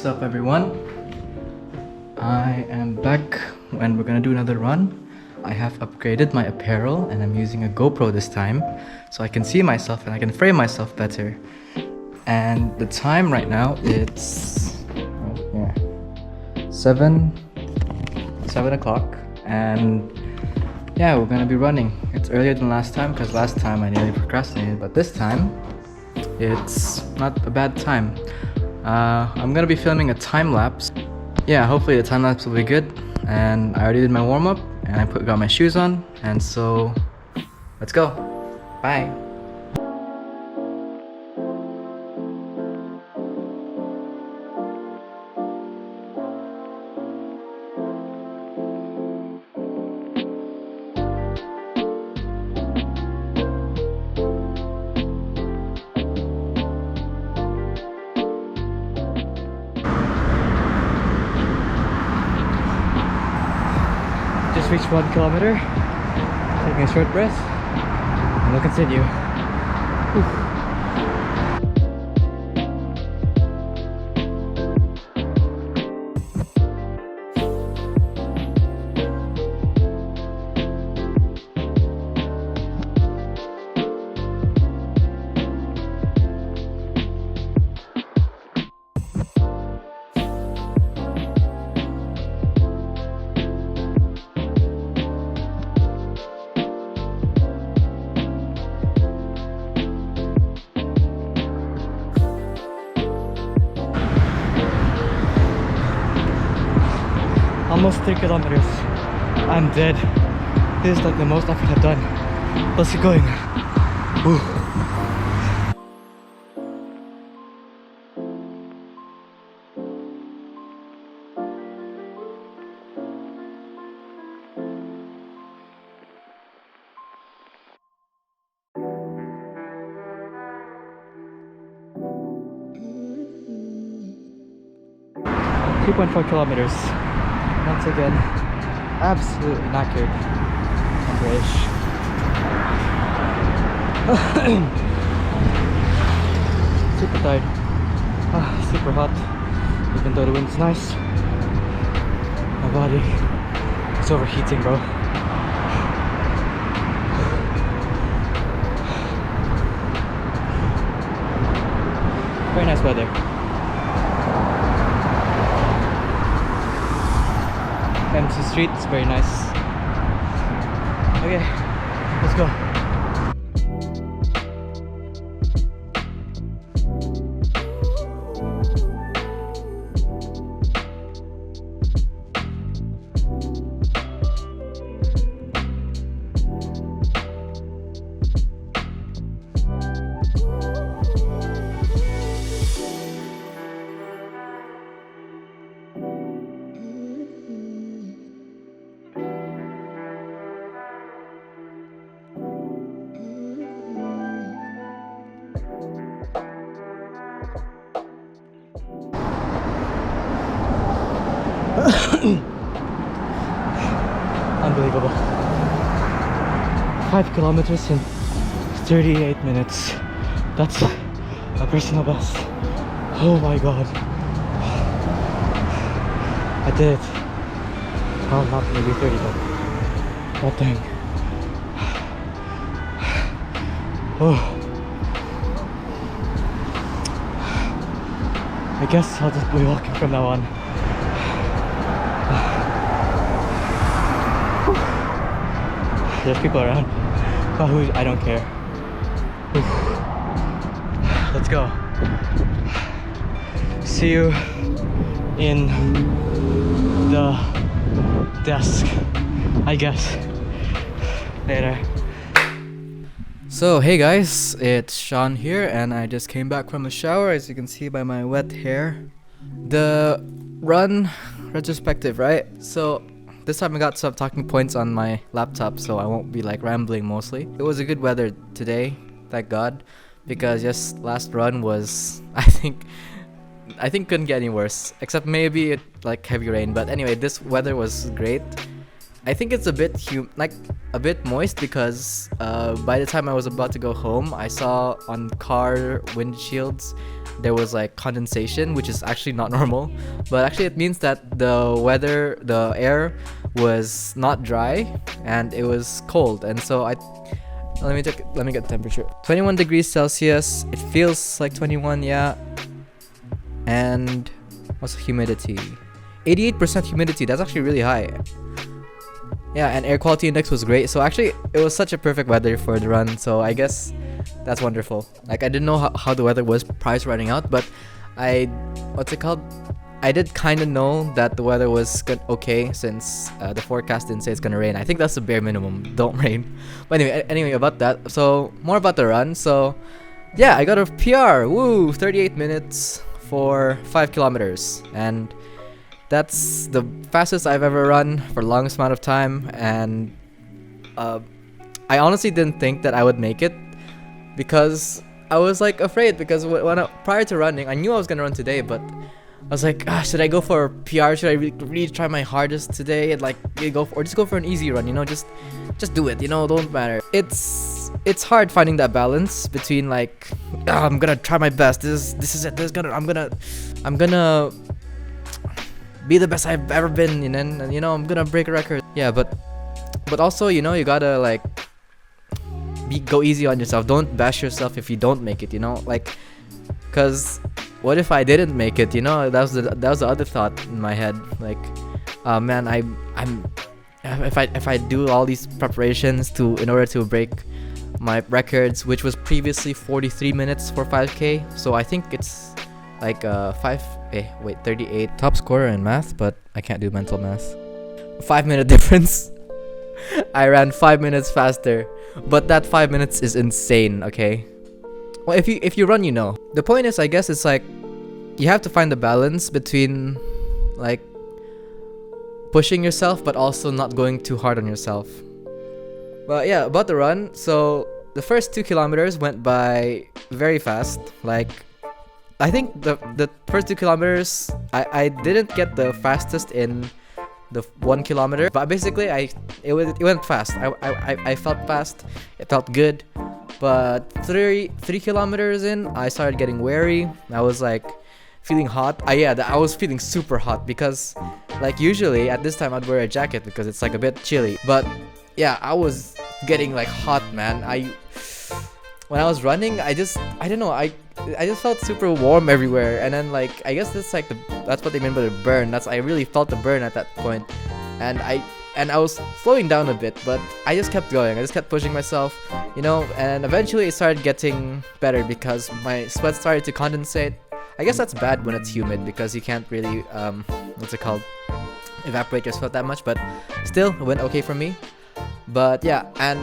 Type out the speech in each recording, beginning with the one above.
What's up everyone? I am back and we're gonna do another run. I have upgraded my apparel and I'm using a GoPro this time so I can see myself and I can frame myself better. And the time right now it's 7 o'clock and yeah, we're gonna be running. It's earlier than last time because last time I nearly procrastinated, but this time it's not a bad time. I'm gonna be filming a time lapse. Yeah, hopefully the time lapse will be good. And I already did my warm up and I got my shoes on, and so let's go. Bye. Just reached 1 kilometer, taking a short breath, and we'll continue. Whew. 3 kilometers. I'm dead. This is like the most effort I've done. Let's keep going. Whew. .4 kilometers. Once again, absolutely knackered and grayish. Super tired. Super hot. Even though the wind's nice, my body is overheating, bro. Very nice weather. Empty street, it's very nice. Okay, let's go. Unbelievable. 5 kilometers in 38 minutes. That's a personal best. Oh my god. I did it. Well, not maybe 30, but god dang. Oh. I guess I'll just be walking from now on. There's people around, but I don't care. Let's go. See you in the desk, I guess. Later. So hey guys, it's Sean here and I just came back from the shower, as you can see by my wet hair. The run retrospective, right? So this time I got some talking points on my laptop, so I won't be like rambling mostly. It was a good weather today, thank God, because just last run was, I think couldn't get any worse, except maybe like heavy rain. But anyway, this weather was great. I think it's a bit a bit moist because by the time I was about to go home, I saw on car windshields there was like condensation, which is actually not normal. But actually, it means that the air was not dry and it was cold. And so let me get the temperature. 21 degrees Celsius. It feels like 21, yeah. And what's the humidity? 88% humidity. That's actually really high. Yeah, and air quality index was great. So actually, it was such a perfect weather for the run. So I guess that's wonderful. Like, I didn't know how the weather was prior to running out, but I did kind of know that the weather was okay since the forecast didn't say it's gonna rain. I think that's the bare minimum. Don't rain. But anyway, about that. So more about the run. So yeah, I got a PR. Woo! 38 minutes for 5 kilometers, and that's the fastest I've ever run for the longest amount of time. And I honestly didn't think that I would make it because I was like afraid, because prior to running, I knew I was gonna run today, but I was like, should I go for a PR? Should I really try my hardest today and like just go for an easy run? Just do it. Don't matter. It's hard finding that balance between like, I'm gonna try my best. This is it. I'm gonna be the best I've ever been, and I'm gonna break a record. Yeah, but also, you gotta like go easy on yourself. Don't bash yourself if you don't make it. Like, cause what if I didn't make it? That was the other thought in my head. Like, man, if I do all these preparations in order to break my records, which was previously 43 minutes for 5K. So I think it's like 38 top scorer in math, but I can't do mental math. 5-minute difference. I ran 5 minutes faster, but that 5 minutes is insane. Okay, well, if you run, the point is, I guess it's like you have to find the balance between like pushing yourself but also not going too hard on yourself. But yeah, about the run, so the first 2 kilometers went by very fast. Like, I think the first 2 kilometers, I didn't get the fastest in the 1 kilometer, but basically it went fast. I felt fast. It felt good. But 3 kilometers in, I started getting wary. I was like feeling hot. I was feeling super hot because like usually at this time I'd wear a jacket because it's like a bit chilly. But yeah, I was getting like hot, man. When I was running, I don't know, I just felt super warm everywhere. And then like, I guess that's what they mean by the burn. I really felt the burn at that point. And I was slowing down a bit, but I just kept going. I just kept pushing myself, and eventually it started getting better because my sweat started to condensate. I guess that's bad when it's humid because you can't really evaporate your sweat that much, but still it went okay for me. But yeah, and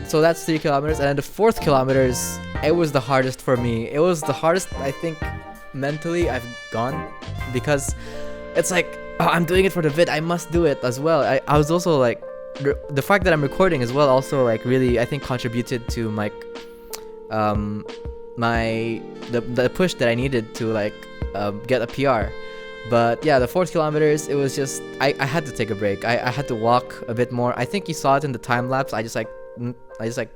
so that's 3 kilometers, and then the 4th kilometers, it was the hardest for me. It was the hardest, I think, mentally I've gone, because it's like, I'm doing it for the vid, I must do it as well. I was also like, the fact that I'm recording as well also like really, I think, contributed to like the push that I needed to like get a PR. But yeah, the 4th kilometers, it was just, I had to take a break. I had to walk a bit more. I think you saw it in the time lapse. I just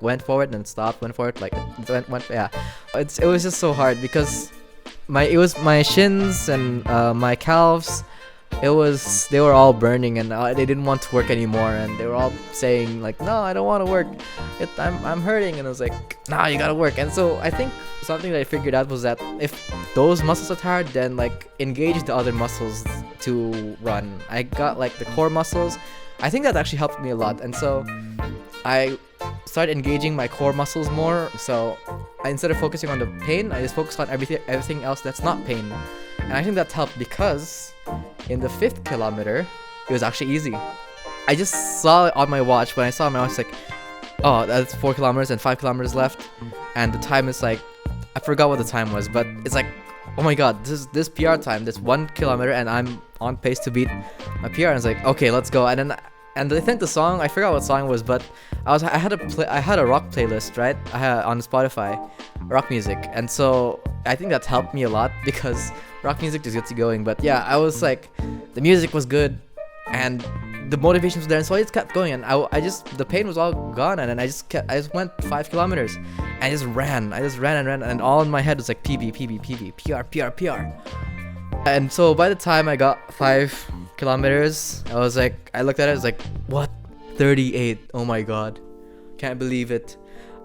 went forward and then stopped, went forward, like went yeah. It was just so hard because my shins and my calves, they were all burning, and they didn't want to work anymore, and they were all saying like, no, I don't want to work, I'm hurting. And I was like, nah, you gotta work. And so I think something that I figured out was that if those muscles are tired, then like engage the other muscles to run. I got like the core muscles. I think that actually helped me a lot, and so I started engaging my core muscles more. So instead of focusing on the pain, I just focused on everything else that's not pain. And I think that helped because in the 5th kilometer, it was actually easy. I just saw it on my watch. When I saw my watch, like, oh, that's 4 kilometers and 5 kilometers left, and the time is like, I forgot what the time was, but it's like, oh my god, this PR time, this 1 kilometer, and I'm on pace to beat my PR. And it's like, okay, let's go. And I think the song, I forgot what song it was, but I had a rock playlist, right? I had on Spotify, rock music, and so I think that helped me a lot because rock music just gets you going. But yeah, I was like, the music was good, and the motivation was there, and so I just kept going, and I just, the pain was all gone, and then I just went 5 kilometers, and I just ran and ran, and all in my head was like PB, PR. And so by the time I got 5 kilometers, I was like, I looked at it, I was like, what? 38, oh my god, can't believe it.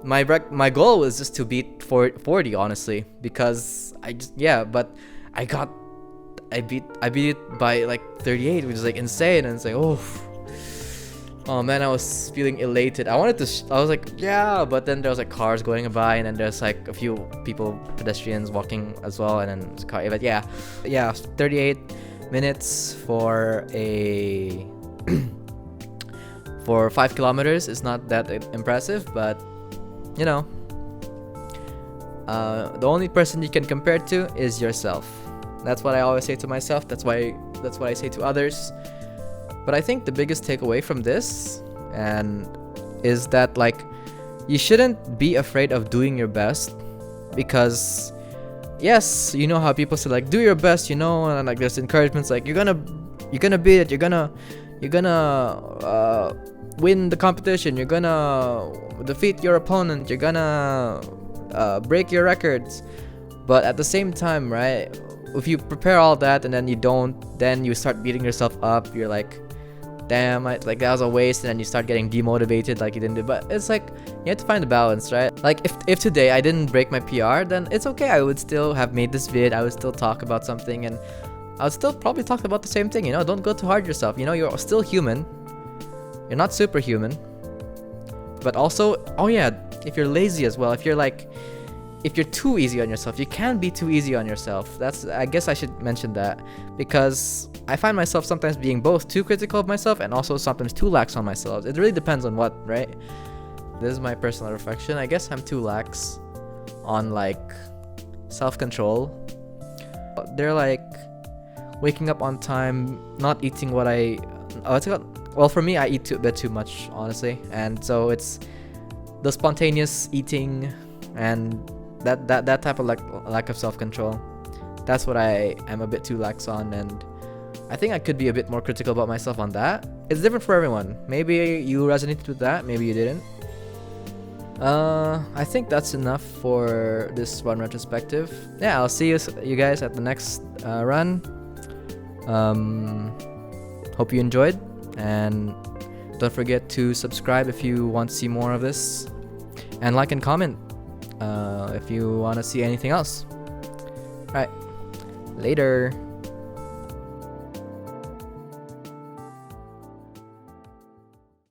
My goal was just to beat 40, honestly, because but I beat it by like 38, which is like insane, and it's like, oh man, I was feeling elated. I was like, yeah, but then there was like cars going by, and then there's like a few pedestrians walking as well, and then it's a car. But yeah, 38 minutes for a for 5 kilometers is not that impressive, but you know, the only person you can compare it to is yourself. That's what I always say to myself. That's what I say to others. But I think the biggest takeaway from this is that, like, you shouldn't be afraid of doing your best, because yes, you know how people say like, do your best, you know, and like there's encouragements like, you're gonna beat it, you're gonna win the competition, you're gonna defeat your opponent, you're gonna break your records. But at the same time, right, if you prepare all that and then you don't, then you start beating yourself up. You're like, damn, like that was a waste, and then you start getting demotivated, like you didn't do. But it's like, you have to find a balance, right? Like if today I didn't break my PR, then it's okay. I would still have made this vid, I would still talk about something, and I would still probably talk about the same thing, you know. Don't go too hard on yourself, you know. You're still human, you're not superhuman. But also, oh yeah, if you're lazy as well, if you're too easy on yourself, you can be too easy on yourself. I guess I should mention that, because I find myself sometimes being both too critical of myself and also sometimes too lax on myself. It really depends on what, right? This is my personal reflection. I guess I'm too lax on like self-control. They're like waking up on time, not eating what well, for me, I eat a bit too much, honestly, and so it's the spontaneous eating and that type of lack of self-control. That's what I am a bit too lax on, and I think I could be a bit more critical about myself on that. It's different for everyone. Maybe you resonated with that, maybe you didn't. I think that's enough for this one retrospective. Yeah, I'll see you guys at the next run. Hope you enjoyed, and don't forget to subscribe if you want to see more of this, and like and comment if you want to see anything else. Alright, later.